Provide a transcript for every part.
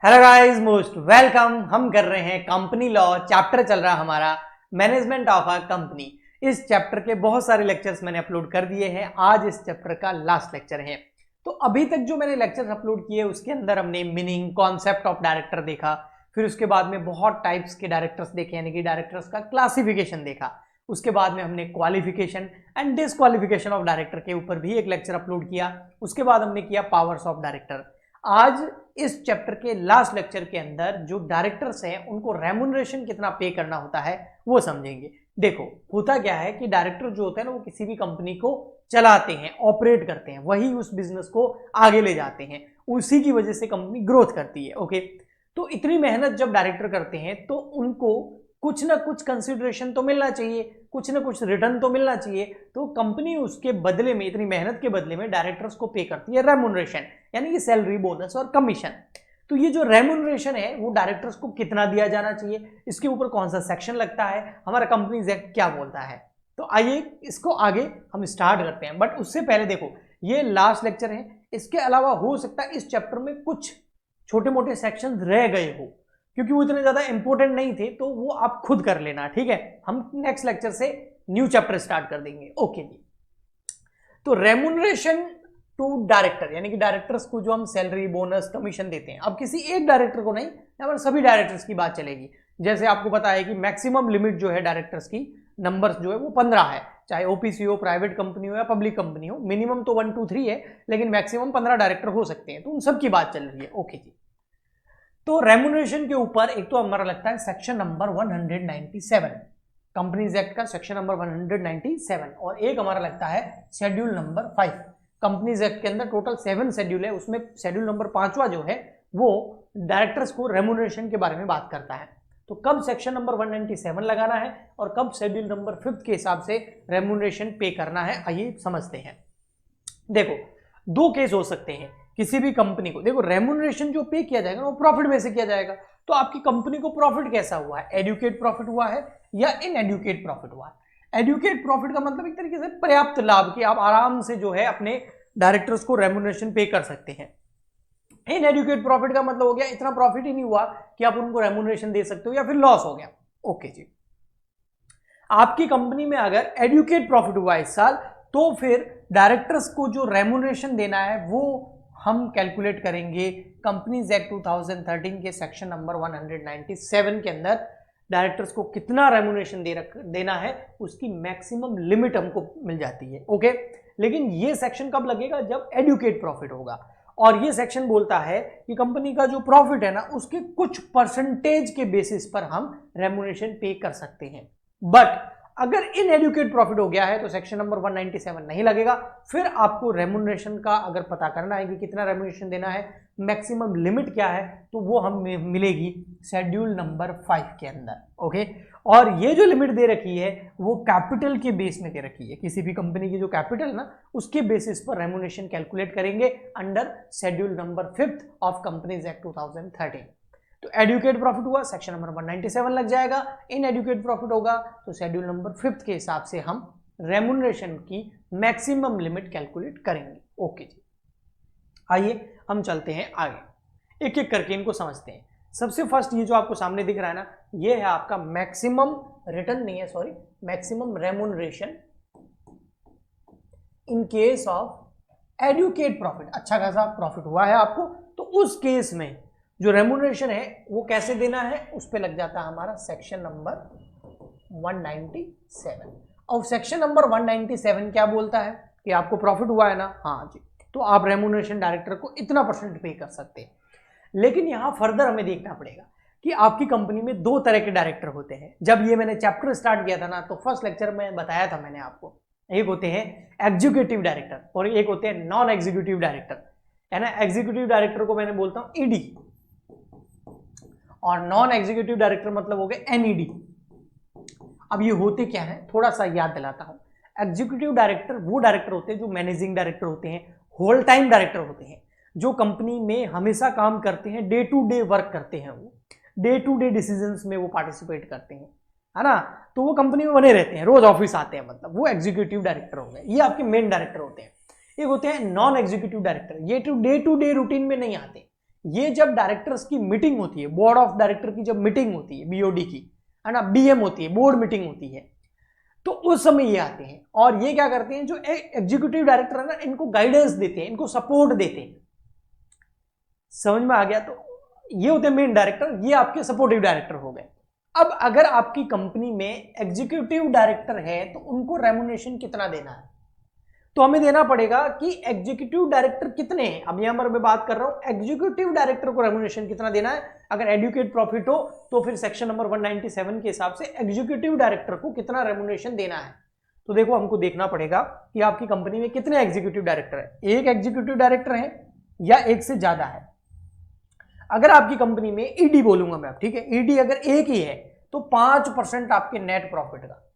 Hello guys, most welcome. हम कर रहे हैं कंपनी लॉ चैप्टर, चल रहा हमारा मैनेजमेंट ऑफ अ कंपनी। इस चैप्टर के बहुत सारे लेक्चर्स मैंने अपलोड कर दिए हैं। आज इस चैप्टर का लास्ट लेक्चर है। तो अभी तक जो मैंने लेक्चर्स अपलोड किए उसके अंदर हमने मीनिंग, कॉन्सेप्ट ऑफ डायरेक्टर देखा। फिर उसके बाद में बहुत टाइप्स के डायरेक्टर्स देखे, यानी कि डायरेक्टर्स का क्लासिफिकेशन देखा। उसके बाद में हमने qualification and disqualification of director के ऊपर भी एक लेक्चर अपलोड किया। उसके बाद हमने किया पावर्स ऑफ डायरेक्टर। आज इस चैप्टर के लास्ट लेक्चर के अंदर जो डायरेक्टर्स हैं उनको रेम्युनरेशन कितना पे करना होता है वो समझेंगे। देखो, होता क्या है कि डायरेक्टर जो होते हैं ना, वो किसी भी कंपनी को चलाते हैं, ऑपरेट करते हैं, वही उस बिजनेस को आगे ले जाते हैं, उसी की वजह से कंपनी ग्रोथ करती है। ओके, तो इतनी मेहनत जब डायरेक्टर करते हैं तो उनको कुछ ना कुछ कंसिडरेशन तो मिलना चाहिए, कुछ ना कुछ रिटर्न तो मिलना चाहिए। तो कंपनी उसके बदले में, इतनी मेहनत के बदले में डायरेक्टर्स को पे करती है रेम्युनरेशन, यानी कि सैलरी, बोनस और कमीशन। तो ये जो रेम्युनरेशन है वो डायरेक्टर्स को कितना दिया जाना चाहिए, इसके ऊपर कौन सा सेक्शन लगता है, हमारा कंपनीज एक्ट क्या बोलता है। तो आइए इसको आगे हम स्टार्ट करते हैं। बट उससे पहले देखो, ये लास्ट लेक्चर है। इसके अलावा हो सकता है इस चैप्टर में कुछ छोटे मोटे सेक्शन रह गए हो, क्योंकि वो इतने ज्यादा इंपॉर्टेंट नहीं थे, तो वो आप खुद कर लेना, ठीक है। हम नेक्स्ट लेक्चर से न्यू चैप्टर स्टार्ट कर देंगे। ओके जी। तो रेम्युनरेशन टू डायरेक्टर, यानी कि डायरेक्टर्स को जो हम सैलरी, बोनस, कमीशन देते हैं, अब किसी एक डायरेक्टर को नहीं, यहाँ पर सभी डायरेक्टर्स की बात चलेगी। जैसे आपको पता है कि मैक्सिमम लिमिट जो है डायरेक्टर्स की, नंबर्स जो है वो 15 है, चाहे ओपीसी हो, प्राइवेट कंपनी हो या पब्लिक कंपनी हो। मिनिमम तो 1 2 3 है, लेकिन मैक्सिमम 15 डायरेक्टर हो सकते हैं। तो उन सब की बात चल रही है। ओके जी। तो रेम्युनरेशन के ऊपर एक तो हमारा लगता है सेक्शन नंबर 197, कंपनीज एक्ट का सेक्शन नंबर 197, और एक हमारा लगता है शेड्यूल नंबर 5। कंपनीज एक्ट के अंदर टोटल 7 शेड्यूल है, उसमें शेड्यूल नंबर 5वां जो है वो डायरेक्टर्स को रेम्युनरेशन के बारे में बात करता है। तो कब सेक्शन नंबर 197 लगाना है और कब शेड्यूल नंबर 5 के हिसाब से रेम्युनरेशन पे करना है, आइए समझते हैं। देखो, दो केस हो सकते हैं किसी भी कंपनी को। देखो, रेम्युनरेशन जो पे किया जाएगा वो प्रॉफिट में से किया जाएगा। तो आपकी कंपनी को प्रॉफिट कैसा हुआ है, एडुकेट प्रॉफिट हुआ है या इनएडुकेट प्रॉफिट हुआ है। एडुकेट प्रॉफिट का मतलब एक तरीके से पर्याप्त लाभ, कि आप आराम से जो है अपने डायरेक्टर्स को रेम्युनरेशन पे कर सकते हैं। इनएडुकेट प्रॉफिट का मतलब हो गया इतना प्रॉफिट ही नहीं हुआ कि आप उनको रेम्युनरेशन दे सकते हो, या फिर लॉस हो गया। ओके जी। आपकी कंपनी में अगर एडुकेट प्रॉफिट हुआ इस साल, तो फिर डायरेक्टर्स को जो रेम्युनरेशन देना है वो हम कैलकुलेट करेंगे कंपनीज एक्ट 2013 के सेक्शन नंबर 197 के अंदर। डायरेक्टर्स को कितना रेम्युनरेशन देना है उसकी मैक्सिमम लिमिट हमको मिल जाती है। ओके, लेकिन ये सेक्शन कब लगेगा, जब एडुकेट प्रॉफिट होगा। और ये सेक्शन बोलता है कि कंपनी का जो प्रॉफिट है ना, उसके कुछ परसेंटेज के बेसिस पर हम रेम्युनरेशन पे कर सकते हैं। बट अगर इनएडुकेट प्रॉफिट हो गया है तो सेक्शन नंबर 197 नहीं लगेगा। फिर आपको रेम्युनरेशन का अगर पता करना है कि कितना रेम्युनरेशन देना है, मैक्सिमम लिमिट क्या है, तो वो हमें मिलेगी शेड्यूल नंबर 5 के अंदर। ओके, और ये जो लिमिट दे रखी है वो कैपिटल के बेस में दे रखी है। किसी भी कंपनी की जो कैपिटल ना, उसके बेसिस पर रेम्युनरेशन कैलकुलेट करेंगे under schedule number 5 of companies act 2013। तो एडुकेट प्रॉफिट हुआ, सेक्शन नंबर 197 लग जाएगा। इन एडुकेट प्रॉफिट होगा तो शेड्यूल नंबर 5 के हिसाब से हम रेम्युनरेशन की मैक्सिमम लिमिट कैलकुलेट करेंगे। ओके जी, आइए हम चलते हैं आगे, एक एक करके इनको समझते हैं। सबसे फर्स्ट ये जो आपको सामने दिख रहा है ना, ये है आपका मैक्सिमम रिटर्न, नहीं है sorry, maximum remuneration in case of adequate profit. अच्छा खासा प्रॉफिट हुआ है आपको, तो उस केस में जो रेम्युनरेशन है वो कैसे देना है, उस पे लग जाता है हमारा सेक्शन नंबर 197। और सेक्शन नंबर 197 क्या बोलता है कि आपको प्रॉफिट हुआ है ना, हाँ जी, तो आप रेम्युनरेशन डायरेक्टर को इतना % पे कर सकते हैं। लेकिन यहां फर्दर हमें देखना पड़ेगा कि आपकी कंपनी में दो तरह के डायरेक्टर होते हैं। जब ये मैंने चैप्टर स्टार्ट किया था ना, तो फर्स्ट लेक्चर में बताया था मैंने आपको, एक होते हैं एग्जीक्यूटिव डायरेक्टर और एक होते हैं नॉन एग्जीक्यूटिव डायरेक्टर, है ना। एग्जीक्यूटिव डायरेक्टर को मैंने बोलता हूं ईडी, और नॉन एग्जीक्यूटिव डायरेक्टर मतलब हो गए एनईडी। अब ये होते क्या है, थोड़ा सा याद दिलाता हूं। एग्जीक्यूटिव डायरेक्टर वो डायरेक्टर होते हैं जो मैनेजिंग डायरेक्टर होते हैं, होल टाइम डायरेक्टर होते हैं, जो कंपनी में हमेशा काम करते हैं, डे टू डे वर्क करते हैं, वो डे टू डे डिसीजंस में वो पार्टिसिपेट करते हैं, है ना। तो वो कंपनी में बने रहते हैं, रोज ऑफिस आते हैं, मतलब वो एग्जीक्यूटिव डायरेक्टर हो गए। ये आपके मेन डायरेक्टर होते हैं। एक होते हैं नॉन एग्जीक्यूटिव डायरेक्टर, ये डे टू डे रूटीन में नहीं आते, ये जब डायरेक्टर्स की मीटिंग होती है, बोर्ड ऑफ डायरेक्टर की जब मीटिंग होती है, बीओडी की, है ना, बीएम होती है, बोर्ड मीटिंग होती है, तो उस समय ये आते हैं और ये क्या करते हैं, जो एग्जीक्यूटिव डायरेक्टर है ना, इनको गाइडेंस देते हैं, इनको सपोर्ट देते हैं। समझ में आ गया? तो ये होते हैं मेन डायरेक्टर, ये आपके सपोर्टिव डायरेक्टर हो गए। अब अगर आपकी कंपनी में एग्जीक्यूटिव डायरेक्टर है तो उनको रेम्युनरेशन कितना देना है, तो हमें देना पड़ेगा कि एग्जीक्यूटिव डायरेक्टर कितने हैं। अब यहां पर मैं बात कर रहा हूं एग्जीक्यूटिव डायरेक्टर को रेम्युनरेशन कितना देना है। अगर एडुकेट प्रॉफिट हो तो फिर सेक्शन नंबर 197 के हिसाब से एग्जीक्यूटिव डायरेक्टर को कितना रेम्युनरेशन देना है। तो देखो, हमको देखना पड़ेगा कि आपकी कंपनी में कितने एग्जीक्यूटिव डायरेक्टर है, एक एग्जीक्यूटिव डायरेक्टर है या एक से ज्यादा है। अगर आपकी कंपनी में ईडी बोलूंगा मैं, ठीक है, ईडी अगर एक ही है तो 5% आपके नेट प्रॉफिट का,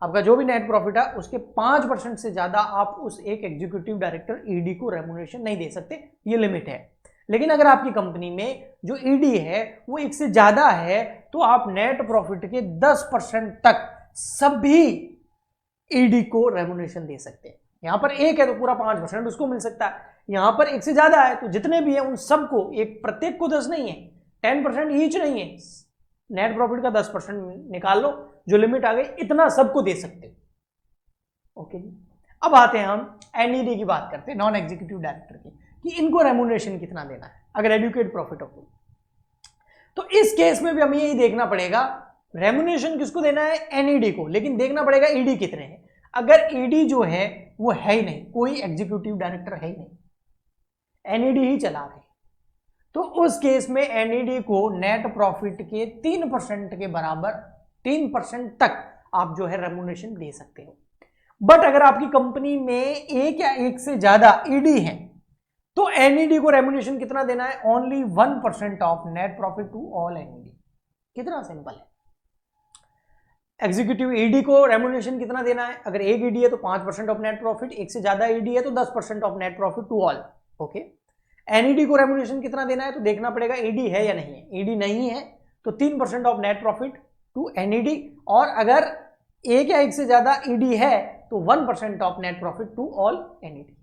आपका जो भी नेट प्रॉफिट है उसके 5% से ज्यादा आप उस एक एग्जीक्यूटिव डायरेक्टर ईडी को रेम्युनरेशन नहीं दे सकते, ये लिमिट है। लेकिन अगर आपकी कंपनी में जो ईडी है वो एक से ज्यादा है तो आप नेट प्रॉफिट के 10% तक सभी ईडी को रेम्युनरेशन दे सकते हैं। यहां पर एक है तो पूरा 5% उसको मिल सकता है, यहां पर एक से ज्यादा है तो जितने भी है उन सबको, एक प्रत्येक को 10 नहीं है, 10% ईच नहीं है, नेट प्रॉफिट का 10% निकाल लो, जो लिमिट आ गई इतना सबको दे सकते हो। ओके जी, अब आते हैं हम एनईडी की बात करते हैं, नॉन एग्जीक्यूटिव डायरेक्टर की, कि इनको रेम्युनरेशन कितना देना है अगर एडुकेट प्रॉफिट हो तो। इस केस में भी हमें यही देखना पड़ेगा, रेम्युनरेशन किसको देना है, एनईडी को, लेकिन देखना पड़ेगा ईडी कितने हैं। अगर ईडी जो है वो है ही नहीं, कोई एग्जीक्यूटिव डायरेक्टर है ही नहीं, एनईडी ही चला रहे, तो उस केस में एनईडी को नेट प्रॉफिट के 3% के बराबर, 3% तक आप जो है रेम्युनरेशन दे सकते हो। बट अगर आपकी कंपनी में एक या एक से ज्यादा ईडी है तो एनईडी को रेम्युनरेशन कितना देना है, only 1% of net profit to all NED. कितना सिंपल है। एग्जीक्यूटिव ईडी को रेम्युनरेशन कितना देना है, अगर एक ईडी है तो 5% ऑफ नेट प्रॉफिट, एक से ज्यादा ईडी है तो 10% of net profit to all. Okay, NED को रेम्युनरेशन कितना देना है, तो देखना पड़ेगा ईडी है या नहीं है। ईडी नहीं है तो 3% of net profit to NED, और अगर एक या एक से ज्यादा ईडी है तो 1% of net profit to all NED.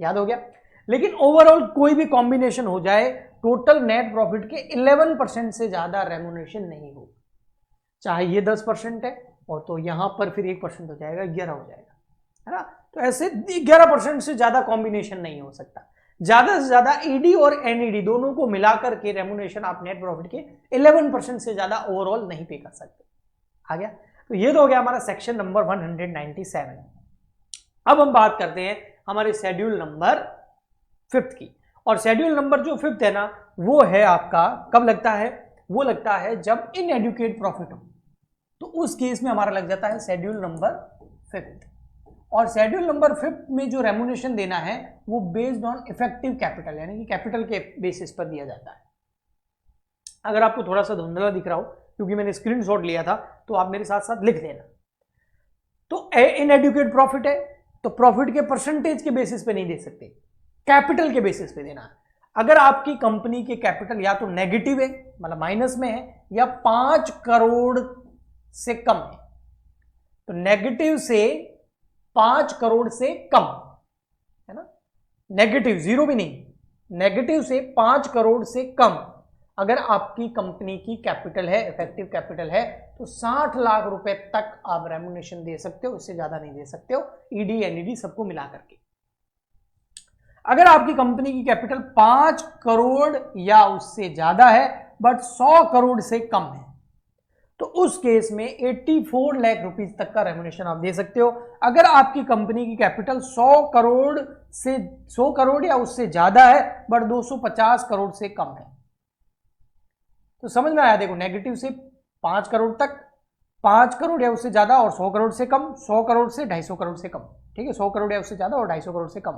याद हो गया? लेकिन ओवरऑल कोई भी कॉम्बिनेशन हो जाए, टोटल नेट प्रॉफिट के 11% से ज्यादा रेम्युनरेशन नहीं हो, चाहे ये 10% है और तो यहां पर फिर 1% हो जाएगा, 11 हो जाएगा, है ना। तो ऐसे 11% से ज्यादा कॉम्बिनेशन नहीं हो सकता। ज्यादा से ज्यादा ईडी और एनईडी दोनों को मिलाकर के रेम्युनरेशन आप नेट प्रॉफिट के 11% से ज्यादा ओवरऑल नहीं पे कर सकते। आ गया? तो ये तो हो गया हमारा सेक्शन नंबर 197। अब हम बात करते हैं हमारे शेड्यूल नंबर 5 की, और शेड्यूल नंबर जो 5 है ना, वो है आपका कब लगता है, वो लगता है जब इनएडुकेट प्रॉफिट हो, तो उस केस में हमारा लग जाता है शेड्यूल नंबर 5। और शेड्यूल नंबर 5 में जो रेम्युनरेशन देना है वो बेस्ड ऑन इफेक्टिव कैपिटल, यानी कि कैपिटल के बेसिस पर दिया जाता है। अगर आपको थोड़ा सा धुंधला दिख रहा हो क्योंकि मैंने स्क्रीनशॉट लिया था, तो आप मेरे साथ साथ लिख देना। तो इनएडुकेट प्रॉफिट है तो प्रॉफिट के परसेंटेज के बेसिस पे नहीं दे सकते, कैपिटल के बेसिस पे देना है। अगर आपकी कंपनी के कैपिटल या तो नेगेटिव है, मतलब माइनस में है, या 5 करोड़ से कम है, तो नेगेटिव से 5 करोड़ से कम, है ना, नेगेटिव, जीरो भी नहीं, नेगेटिव से 5 करोड़ से कम अगर आपकी कंपनी की कैपिटल है, इफेक्टिव कैपिटल है, तो 60 लाख रुपए तक आप रेम्युनरेशन दे सकते हो, इससे ज्यादा नहीं दे सकते हो, ईडी एनईडी सबको मिला करके। अगर आपकी कंपनी की कैपिटल 5 करोड़ या उससे ज्यादा है बट 100 करोड़ से कम है, तो उस केस में 84 लाख रुपीस तक का रेम्युनरेशन आप दे सकते हो। अगर आपकी कंपनी की कैपिटल 100 करोड़ या उससे ज्यादा है बट 250 करोड़ से कम है, तो समझ में आया? देखो, नेगेटिव से 5 करोड़ तक, 5 करोड़ या उससे ज्यादा और 100 करोड़ से कम, 100 करोड़ से 250 करोड़ से कम, ठीक है, 100 करोड़ या उससे ज्यादा और 250 करोड़ से कम,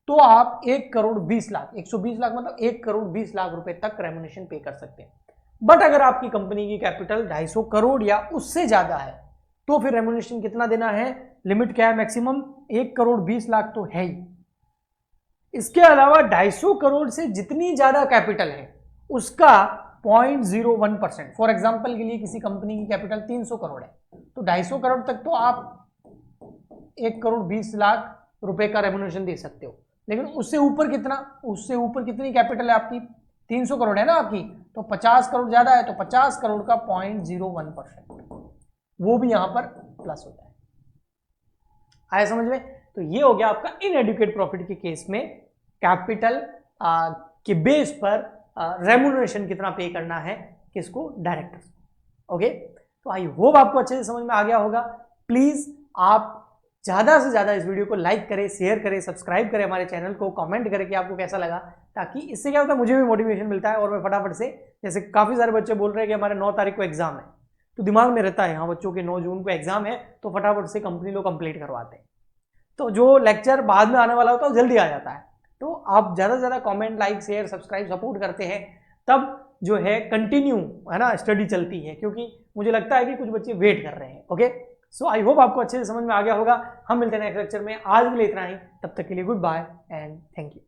तो आप 1 करोड़ 20 लाख, 120 लाख मतलब 1 करोड़ 20 लाख रुपए तक रेम्युनरेशन पे कर सकते हैं। बट अगर आपकी कंपनी की कैपिटल 250 करोड़ या उससे ज्यादा है तो फिर रेम्युनरेशन कितना देना है, लिमिट क्या है, मैक्सिमम 1 करोड़ 20 लाख तो है ही। इसके अलावा 250 करोड़ से जितनी ज्यादा कैपिटल है उसका 0.01%, फॉर एग्जाम्पल के लिए किसी कंपनी की कैपिटल 300 करोड़ है तो 250 करोड़ तक तो आप 1 करोड़ 20 लाख रुपए का रेम्युनरेशन दे सकते हो। लेकिन उससे ऊपर कितना, उससे ऊपर कितनी कैपिटल है आपकी, 300 करोड़ है ना आपकी, तो 50 करोड़ ज्यादा है तो 50 करोड़ का 0.01% वो भी यहां पर प्लस होता है। आया समझ में? तो ये हो गया आपका इनएडुकेट प्रॉफिट के केस में कैपिटल के बेस पर रेम्यूनरेशन कितना पे करना है किसको, डायरेक्टर्स। ओके, तो आई होप आपको अच्छे से समझ में आ गया होगा। प्लीज आप ज्यादा से ज्यादा इस वीडियो को लाइक करें, शेयर करें, सब्सक्राइब करें हमारे चैनल को, कमेंट करें कि आपको कैसा लगा, ताकि इससे क्या होता है मुझे भी मोटिवेशन मिलता है और मैं फटाफट से, जैसे काफी सारे बच्चे बोल रहे हैं कि हमारे 9 तारीख को एग्जाम है, तो दिमाग में रहता है हाँ बच्चों के 9 जून को एग्जाम है, तो फटाफट से कंपनी लोग कंप्लीट करवाते हैं। तो जो लेक्चर बाद में आने वाला होता है वो जल्दी आ जाता है। तो आप ज्यादा से ज्यादा comment, like, share, subscribe, support करते हैं, तब जो है कंटिन्यू है ना स्टडी चलती है, क्योंकि मुझे लगता है कि कुछ बच्चे वेट कर रहे हैं। ओके, सो आई होप आपको अच्छे से समझ में आ गया होगा। हम मिलते हैं नेक्स्ट लेक्चर में, आज के लिए इतना ही, तब तक के लिए good bye and thank you.